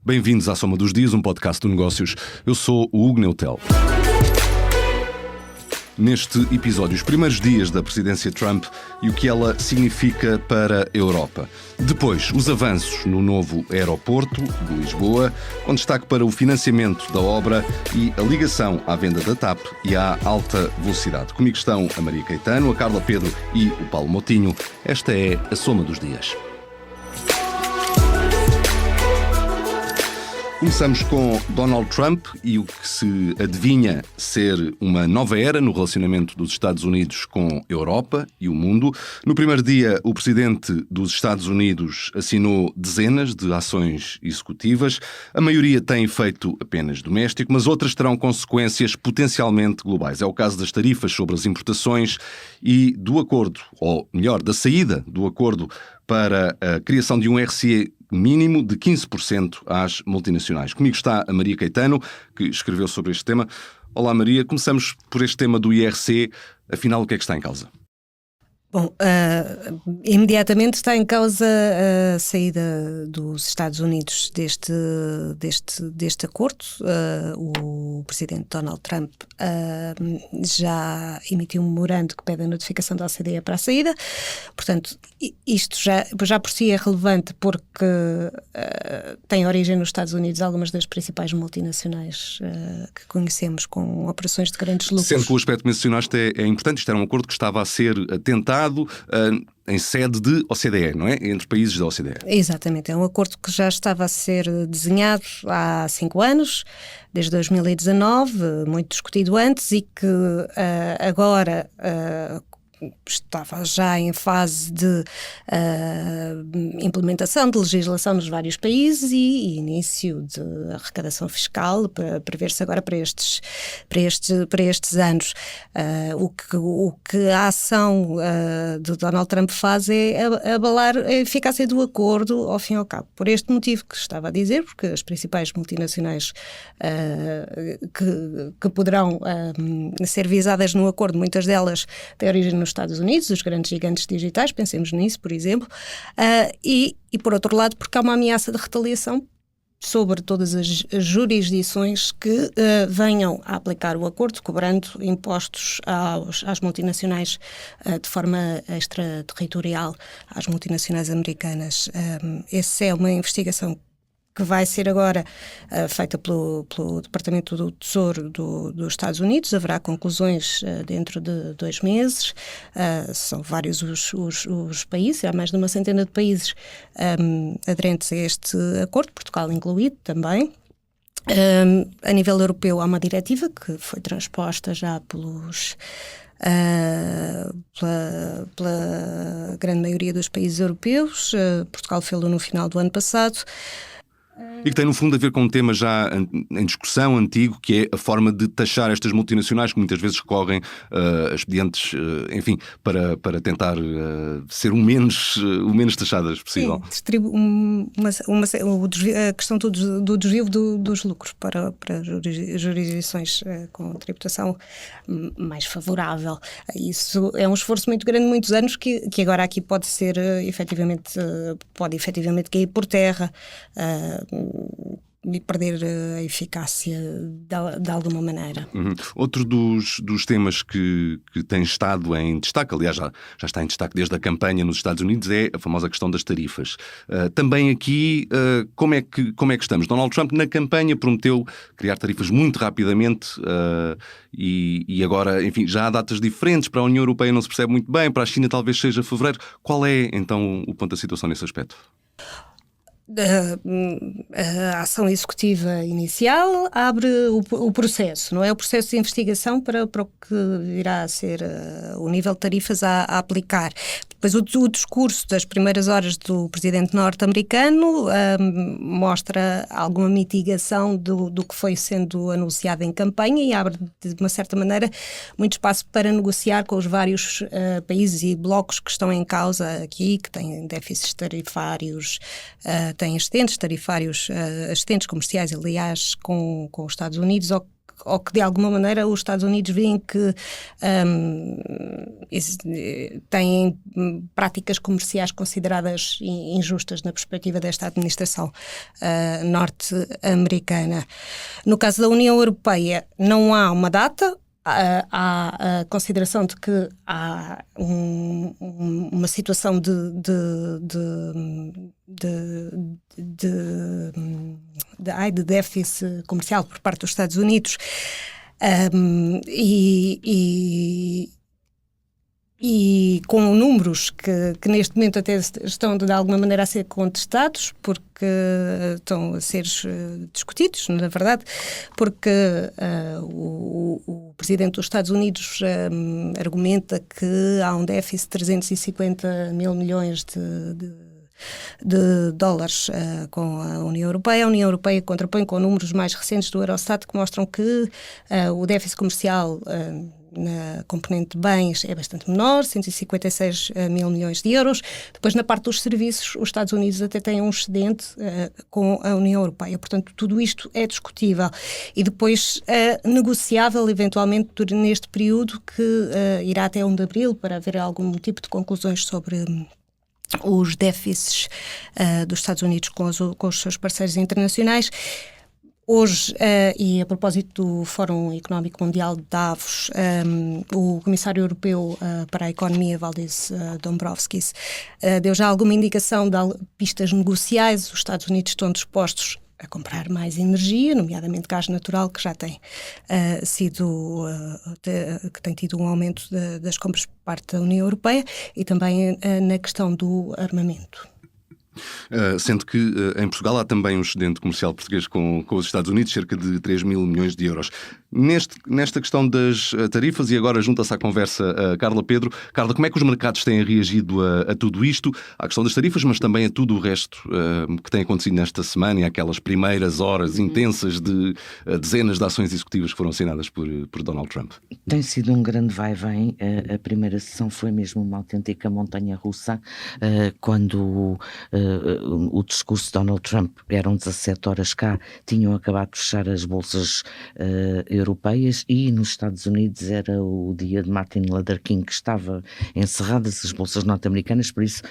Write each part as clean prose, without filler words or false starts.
Bem-vindos à Soma dos Dias, um podcast de negócios. Eu sou o Hugo Neutel. Neste episódio, os primeiros dias da presidência Trump e o que ela significa para a Europa. Depois, os avanços no novo aeroporto de Lisboa, com destaque para o financiamento da obra e a ligação à venda da TAP e à alta velocidade. Comigo estão a Maria Caetano, a Carla Pedro e o Paulo Motinho. Esta é a Soma dos Dias. Começamos com Donald Trump e o que se adivinha ser uma nova era no relacionamento dos Estados Unidos com a Europa e o mundo. No primeiro dia, o presidente dos Estados Unidos assinou dezenas de ações executivas. A maioria tem efeito apenas doméstico, mas outras terão consequências potencialmente globais. É o caso das tarifas sobre as importações e do acordo, ou melhor, da saída do acordo para a criação de um RCE mínimo de 15% às multinacionais. Comigo está a Maria Caetano, que escreveu sobre este tema. Olá Maria, começamos por este tema do IRC. Afinal, o que é que está em causa? Bom, imediatamente está em causa a saída dos Estados Unidos deste acordo. O presidente Donald Trump já emitiu um memorando que pede a notificação da OCDE para a saída. Portanto, isto já por si é relevante porque tem origem nos Estados Unidos algumas das principais multinacionais que conhecemos com operações de grandes lucros. Sendo que o aspecto que mencionaste é importante, isto era um acordo que estava a ser tentado em sede de OCDE, não é? Entre países da OCDE. Exatamente, é um acordo que já estava a ser desenhado há 5 anos, desde 2019, muito discutido antes e que agora estava já em fase de implementação de legislação nos vários países e início de arrecadação fiscal para prever-se agora para estes anos. O que a ação de Donald Trump faz é abalar a eficácia do acordo ao fim e ao cabo. Por este motivo que estava a dizer, porque as principais multinacionais que poderão ser visadas no acordo, muitas delas têm origem nos Estados Unidos, os grandes gigantes digitais, pensemos nisso, por exemplo, e por outro lado, porque há uma ameaça de retaliação sobre todas as jurisdições que venham a aplicar o acordo, cobrando impostos às multinacionais de forma extraterritorial, às multinacionais americanas. Essa é uma investigação que vai ser agora feita pelo Departamento do Tesouro dos Estados Unidos. Haverá conclusões dentro de 2 meses. São vários os países, há mais de uma centena de países aderentes a este acordo, Portugal incluído também. A nível europeu há uma diretiva que foi transposta já pela grande maioria dos países europeus. Portugal fez-lo no final do ano passado. E que tem, no fundo, a ver com um tema já em discussão antigo, que é a forma de taxar estas multinacionais que muitas vezes recorrem a expedientes, enfim, para tentar ser o menos taxadas possível. Sim, a questão do desvio dos lucros para jurisdições com tributação mais favorável. Isso é um esforço muito grande, muitos anos, que agora aqui pode ser efetivamente cair por terra e perder a eficácia de alguma maneira. Outro dos temas que tem estado em destaque, aliás já está em destaque desde a campanha nos Estados Unidos, é a famosa questão das tarifas. Também aqui, como é que estamos? Donald Trump na campanha prometeu criar tarifas muito rapidamente e agora, enfim, já há datas diferentes. Para a União Europeia não se percebe muito bem, para a China talvez seja fevereiro. Qual é então o ponto da situação nesse aspecto? A ação executiva inicial abre o processo, não é? O processo de investigação para o que virá a ser o nível de tarifas a aplicar. Depois o discurso das primeiras horas do presidente norte-americano mostra alguma mitigação do que foi sendo anunciado em campanha e abre, de uma certa maneira, muito espaço para negociar com os vários países e blocos que estão em causa aqui, que têm déficits tarifários, têm excedentes tarifários, excedentes comerciais, aliás, com os Estados Unidos, ou que de alguma maneira os Estados Unidos veem que têm práticas comerciais consideradas injustas na perspectiva desta administração norte-americana. No caso da União Europeia, não há uma data. Há a consideração de que há uma situação de déficit comercial por parte dos Estados Unidos e com números que neste momento até estão de alguma maneira a ser contestados, porque estão a ser discutidos, na verdade, porque o presidente dos Estados Unidos argumenta que há um déficit de 350 mil milhões de dólares com a União Europeia. A União Europeia contrapõe com números mais recentes do Eurostat que mostram que o déficit comercial na componente de bens é bastante menor, 156 mil milhões de euros. Depois, na parte dos serviços, os Estados Unidos até têm um excedente com a União Europeia. Portanto, tudo isto é discutível e depois negociável, eventualmente, neste período que irá até 1 de abril para haver algum tipo de conclusões sobre os déficits dos Estados Unidos com os seus parceiros internacionais. Hoje, e a propósito do Fórum Económico Mundial de Davos, o Comissário Europeu para a Economia, Valdis Dombrovskis, deu já alguma indicação de pistas negociais. Os Estados Unidos estão dispostos a comprar mais energia, nomeadamente gás natural, que já tem que tem tido um aumento das compras por parte da União Europeia, e também na questão do armamento. Sendo que em Portugal há também um excedente comercial português com os Estados Unidos, cerca de 3 mil milhões de euros. Nesta questão das tarifas, e agora junta-se à conversa a Carla Pedro. Carla, como é que os mercados têm reagido a tudo isto, à questão das tarifas, mas também a tudo o resto que tem acontecido nesta semana e aquelas primeiras horas intensas de dezenas de ações executivas que foram assinadas por Donald Trump? Tem sido um grande vai-vem. A primeira sessão foi mesmo uma autêntica montanha-russa, quando o discurso de Donald Trump eram 17 horas cá, tinham acabado de fechar as bolsas europeias, e nos Estados Unidos era o dia de Martin Luther King, que estava encerradas as bolsas norte-americanas. Por isso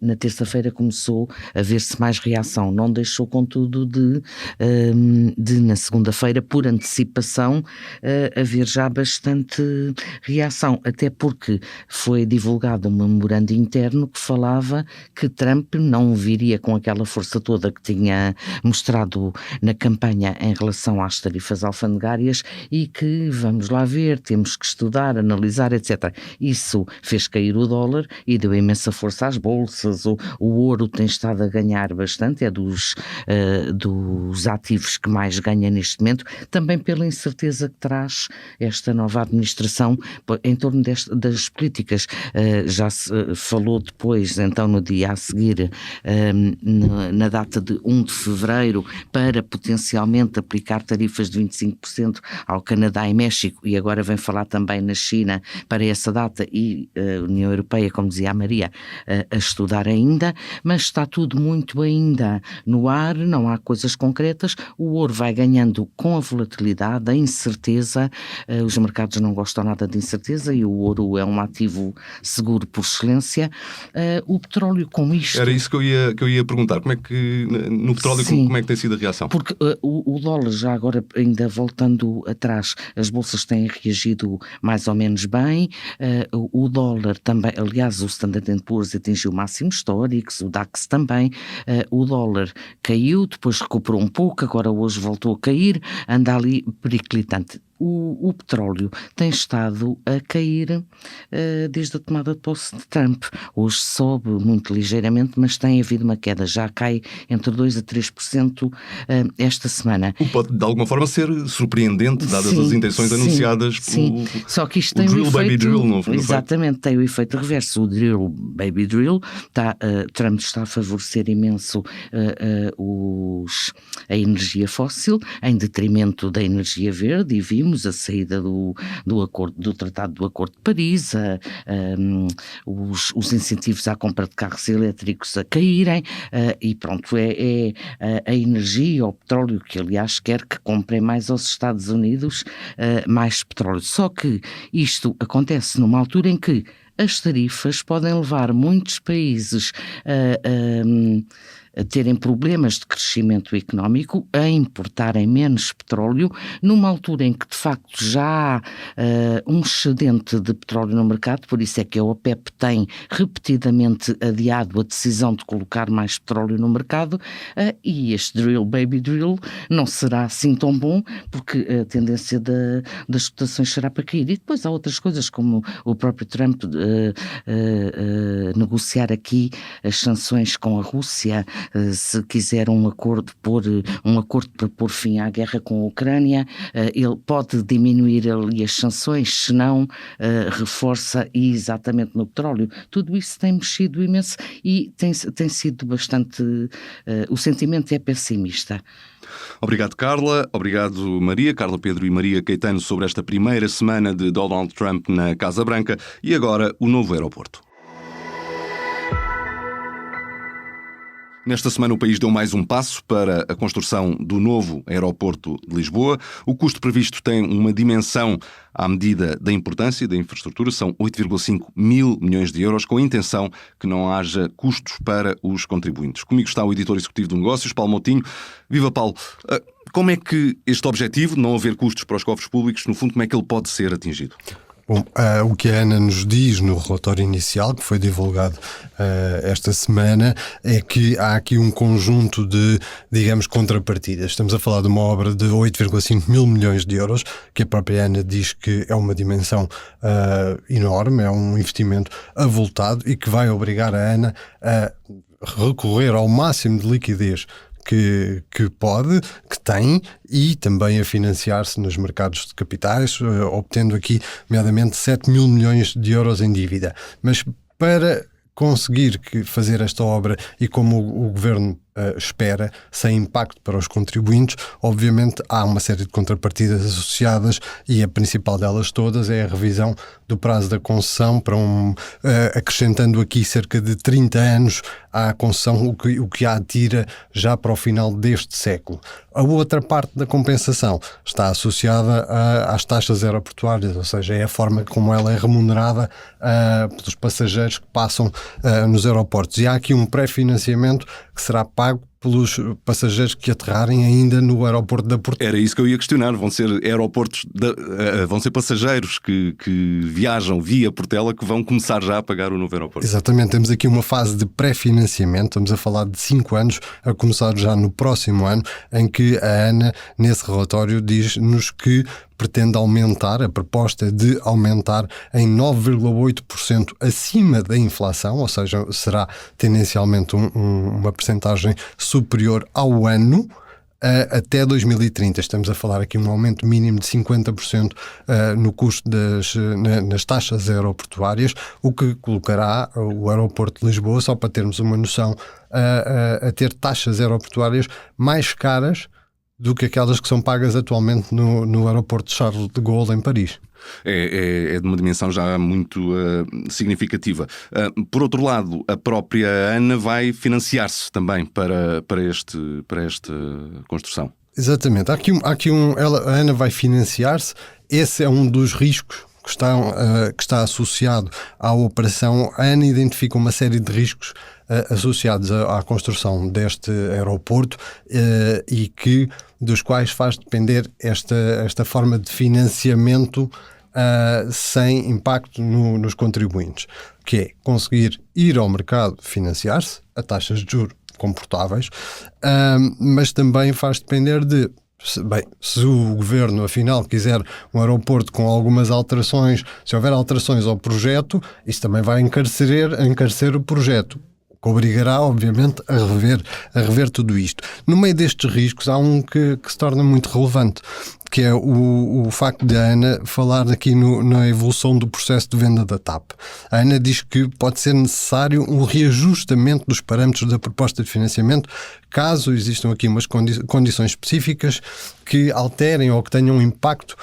na terça-feira começou a ver-se mais reação. Não deixou, contudo, de na segunda-feira, por antecipação, haver já bastante reação, até porque foi divulgado um memorando interno que falava que Trump não viria com aquela força toda que tinha mostrado na campanha em relação às tarifas alfandegárias, e que, vamos lá ver, temos que estudar, analisar, etc. Isso fez cair o dólar e deu imensa força às bolsas. O ouro tem estado a ganhar bastante, é dos ativos que mais ganha neste momento, também pela incerteza que traz esta nova administração em torno das políticas. Já se falou depois, então, no dia a seguir, na data de 1 de fevereiro, para potencialmente aplicar tarifas de 25% ao Canadá e México, e agora vem falar também na China para essa data, e a União Europeia, como dizia a Maria, a estudar ainda, mas está tudo muito ainda no ar, não há coisas concretas. O ouro vai ganhando com a volatilidade, a incerteza. Os mercados não gostam nada de incerteza e o ouro é um ativo seguro por excelência. O petróleo, com isto... Era isso que eu ia perguntar. Como é que, no petróleo, como é que tem sido a reação? Porque o dólar, já agora, ainda voltando atrás, as bolsas têm reagido mais ou menos bem. O dólar também, aliás, o Standard & Poor's atingiu máximos históricos, o DAX também. O dólar caiu, depois recuperou um pouco, agora hoje voltou a cair, anda ali periclitante. O petróleo tem estado a cair desde a tomada de posse de Trump. Hoje sobe muito ligeiramente, mas tem havido uma queda, já cai entre 2% a 3% esta semana. Pode de alguma forma ser surpreendente, dadas as intenções anunciadas pelo Só que isto tem drill, baby drill, não exatamente, tem o efeito reverso. O drill, baby drill, Trump está a favorecer imenso a energia fóssil em detrimento da energia verde, e vimos vimos, a saída do Tratado do Acordo de Paris, os incentivos à compra de carros elétricos a caírem, e pronto, é a energia, o petróleo, que aliás quer que comprem mais aos Estados Unidos, mais petróleo. Só que isto acontece numa altura em que as tarifas podem levar muitos países a terem problemas de crescimento económico, a importarem menos petróleo, numa altura em que de facto já há um excedente de petróleo no mercado. Por isso é que a OPEP tem repetidamente adiado a decisão de colocar mais petróleo no mercado, e este drill, baby drill, não será assim tão bom, porque a tendência das cotações será para cair. E depois há outras coisas, como o próprio Trump negociar aqui as sanções com a Rússia, se quiser um acordo para pôr fim à guerra com a Ucrânia, ele pode diminuir ali as sanções, se não reforça exatamente no petróleo. Tudo isso tem mexido imenso e tem sido bastante... o sentimento é pessimista. Obrigado, Carla. Obrigado, Maria. Carla Pedro e Maria Caetano, sobre esta primeira semana de Donald Trump na Casa Branca e agora o novo aeroporto. Nesta semana o país deu mais um passo para a construção do novo aeroporto de Lisboa. O custo previsto tem uma dimensão à medida da importância da infraestrutura, são 8,5 mil milhões de euros, com a intenção que não haja custos para os contribuintes. Comigo está o editor executivo de negócios, Paulo Moutinho. Viva, Paulo! Como é que este objetivo, de não haver custos para os cofres públicos, no fundo, como é que ele pode ser atingido? Bom, o que a ANA nos diz no relatório inicial, que foi divulgado esta semana, é que há aqui um conjunto de, digamos, contrapartidas. Estamos a falar de uma obra de 8,5 mil milhões de euros, que a própria ANA diz que é uma dimensão enorme, é um investimento avultado e que vai obrigar a ANA a recorrer ao máximo de liquidez que pode, que tem, e também a financiar-se nos mercados de capitais, obtendo aqui, nomeadamente, 7 mil milhões de euros em dívida. Mas para conseguir fazer esta obra, e como o Governo espera, sem impacto para os contribuintes, obviamente há uma série de contrapartidas associadas, e a principal delas todas é a revisão do prazo da concessão, para acrescentando aqui cerca de 30 anos à concessão, o que a atira já para o final deste século. A outra parte da compensação está associada às taxas aeroportuárias, ou seja, é a forma como ela é remunerada pelos passageiros que passam nos aeroportos. E há aqui um pré-financiamento que será pago pelos passageiros que aterrarem ainda no aeroporto da Portela. Era isso que eu ia questionar. Vão ser vão ser passageiros que viajam via Portela que vão começar já a pagar o novo aeroporto. Exatamente. Temos aqui uma fase de pré-financiamento. Estamos a falar de 5 anos, a começar já no próximo ano, em que a ANA, nesse relatório, diz-nos que pretende aumentar, a proposta de aumentar em 9,8% acima da inflação, ou seja, será tendencialmente uma percentagem superior ao ano, até 2030. Estamos a falar aqui um aumento mínimo de 50% no custo nas taxas aeroportuárias, o que colocará o aeroporto de Lisboa, só para termos uma noção, a ter taxas aeroportuárias mais caras do que aquelas que são pagas atualmente no aeroporto de Charles de Gaulle, em Paris. É de uma dimensão já muito significativa. Por outro lado, a própria ANA vai financiar-se também para esta construção. Exatamente. A ANA vai financiar-se. Esse é um dos riscos que está associado à operação. A ANA identifica uma série de riscos associados à construção deste aeroporto e dos quais faz depender esta forma de financiamento sem impacto nos contribuintes, que é conseguir ir ao mercado financiar-se a taxas de juros comportáveis, mas também faz depender de se o Governo, afinal, quiser um aeroporto com algumas alterações, se houver alterações ao projeto, isso também vai encarecer o projeto, que obrigará, obviamente, a rever tudo isto. No meio destes riscos há um que se torna muito relevante, que é o facto de a ANA falar aqui na evolução do processo de venda da TAP. A ANA diz que pode ser necessário um reajustamento dos parâmetros da proposta de financiamento caso existam aqui umas condições específicas que alterem ou que tenham um impacto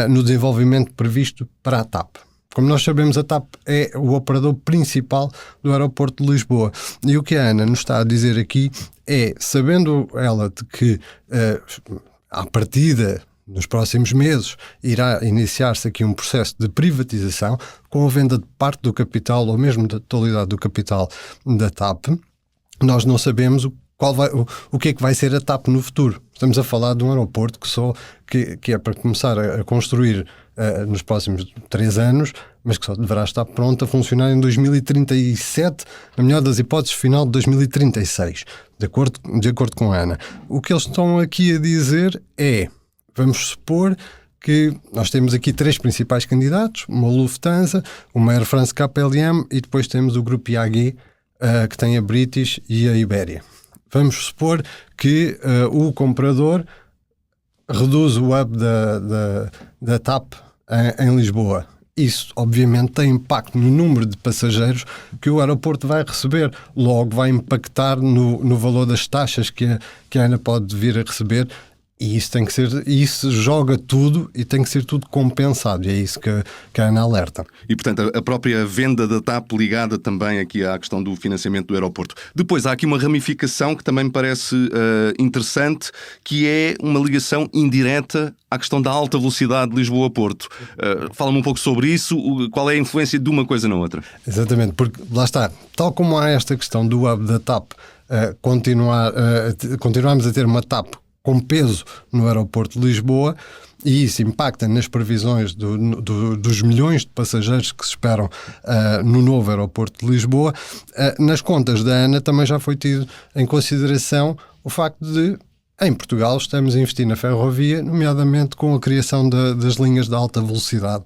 no desenvolvimento previsto para a TAP. Como nós sabemos, a TAP é o operador principal do aeroporto de Lisboa. E o que a ANA nos está a dizer aqui é, sabendo ela de que à partida, nos próximos meses, irá iniciar-se aqui um processo de privatização com a venda de parte do capital ou mesmo da totalidade do capital da TAP, nós não sabemos o que é que vai ser a TAP no futuro. Estamos a falar de um aeroporto que é para começar a construir nos próximos 3 anos, mas que só deverá estar pronto a funcionar em 2037, na melhor das hipóteses, final de 2036, de acordo com a ANA. O que eles estão aqui a dizer é, vamos supor que nós temos aqui 3 principais candidatos, uma Lufthansa, uma Air France KLM e depois temos o grupo IAG, que tem a British e a Iberia. Vamos supor que o comprador reduz o hub da TAP em Lisboa. Isso, obviamente, tem impacto no número de passageiros que o aeroporto vai receber. Logo, vai impactar no valor das taxas que a ANA pode vir a receber. E isso joga tudo e tem que ser tudo compensado. E é isso que a ANA alerta. E, portanto, a própria venda da TAP ligada também aqui à questão do financiamento do aeroporto. Depois, há aqui uma ramificação que também me parece interessante, que é uma ligação indireta à questão da alta velocidade de Lisboa-Porto. Fala-me um pouco sobre isso. Qual é a influência de uma coisa na outra? Exatamente, porque lá está. Tal como há esta questão do hub da TAP, continuarmos a ter uma TAP com peso no aeroporto de Lisboa, e isso impacta nas previsões dos milhões de passageiros que se esperam no novo aeroporto de Lisboa. Nas contas da ANA também já foi tido em consideração o facto de, em Portugal, estamos a investir na ferrovia, nomeadamente com a criação das linhas de alta velocidade.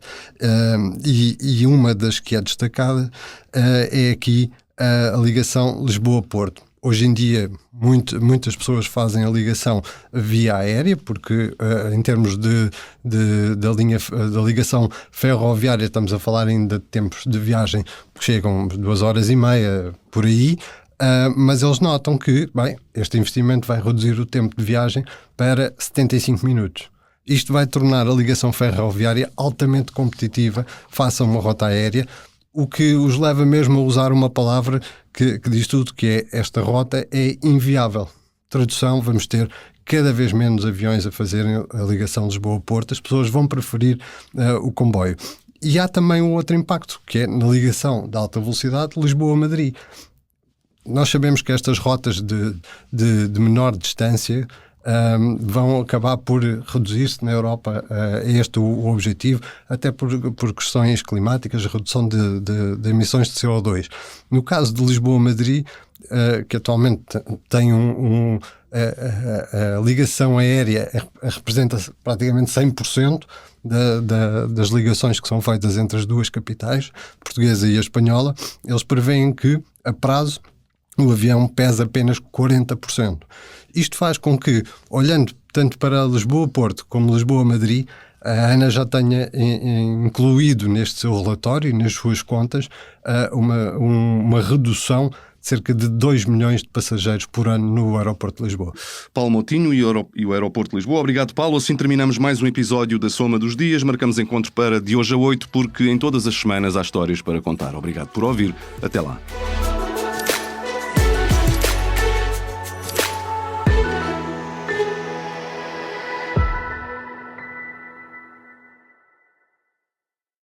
E uma das que é destacada é aqui a ligação Lisboa-Porto. Hoje em dia, muitas pessoas fazem a ligação via aérea, porque em termos da ligação ferroviária, estamos a falar ainda de tempos de viagem que chegam 2h30 por aí, mas eles notam que, este investimento vai reduzir o tempo de viagem para 75 minutos. Isto vai tornar a ligação ferroviária altamente competitiva face a uma rota aérea, o que os leva mesmo a usar uma palavra que diz tudo, que é: esta rota é inviável. Tradução, vamos ter cada vez menos aviões a fazerem a ligação Lisboa-Porto, as pessoas vão preferir o comboio. E há também um outro impacto, que é na ligação de alta velocidade Lisboa-Madrid. Nós sabemos que estas rotas de menor distância vão acabar por reduzir-se na Europa. É este o objetivo, até por questões climáticas, redução de emissões de CO2. No caso de Lisboa-Madrid, que atualmente tem a ligação aérea representa praticamente 100% das ligações que são feitas entre as duas capitais, portuguesa e a espanhola. Eles preveem que, a prazo, o avião pesa apenas 40%. Isto faz com que, olhando tanto para Lisboa-Porto como Lisboa-Madrid, a ANA já tenha incluído neste seu relatório, nas suas contas, uma redução de cerca de 2 milhões de passageiros por ano no aeroporto de Lisboa. Paulo Moutinho e o aeroporto de Lisboa. Obrigado, Paulo. Assim terminamos mais um episódio da Soma dos Dias. Marcamos encontro para de hoje a 8, porque em todas as semanas há histórias para contar. Obrigado por ouvir. Até lá.